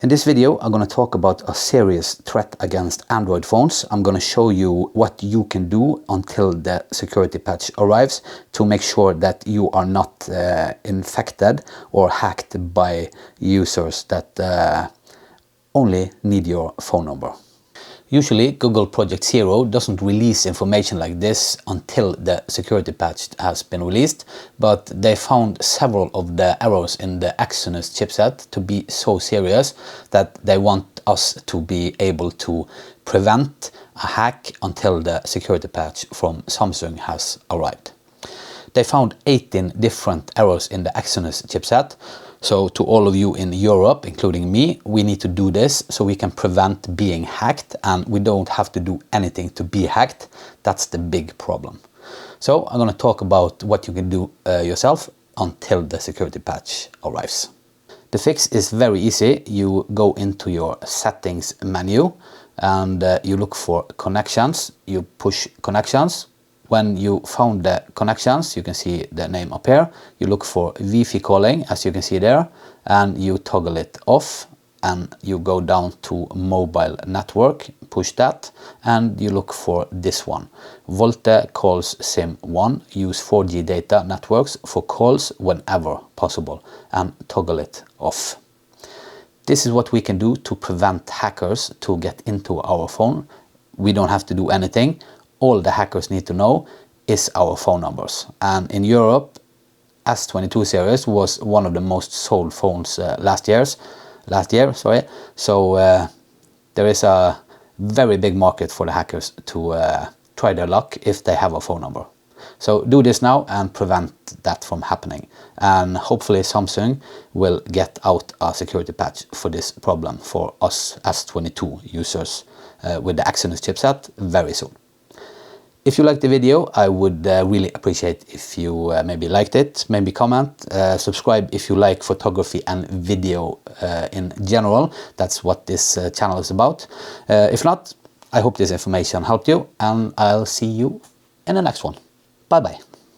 In this video, I'm going to talk about a serious threat against Android phones. I'm going to show you what you can do until the security patch arrives to make sure that you are not infected or hacked by users that only need your phone number. Usually, Google Project Zero doesn't release information like this until the security patch has been released, but they found several of the errors in the Exynos chipset to be so serious that they want us to be able to prevent a hack until the security patch from Samsung has arrived. They found 18 different errors in the Exynos chipset. So to all of you in Europe, including me, we need to do this so we can prevent being hacked, and we don't have to do anything to be hacked. That's the big problem. So I'm going to talk about what you can do yourself until the security patch arrives. The fix is very easy. You go into your settings menu and you look for connections. You push connections. When you found the connections, you can see the name up here. You look for Wi-Fi calling, as you can see there, and you toggle it off, and you go down to mobile network, push that, and you look for this one. Volte calls SIM1, use 4G data networks for calls whenever possible, and toggle it off. This is what we can do to prevent hackers to get into our phone. We don't have to do anything. All the hackers need to know is our phone numbers. And in Europe, S22 series was one of the most sold phones last year. So there is a very big market for the hackers to try their luck if they have a phone number. So do this now and prevent that from happening. And hopefully Samsung will get out a security patch for this problem for us S22 users with the Exynos chipset very soon. If you liked the video, I would really appreciate if you maybe liked it, maybe comment, subscribe if you like photography and video in general. That's what this channel is about. If not, I hope this information helped you, and I'll see you in the next one. Bye bye.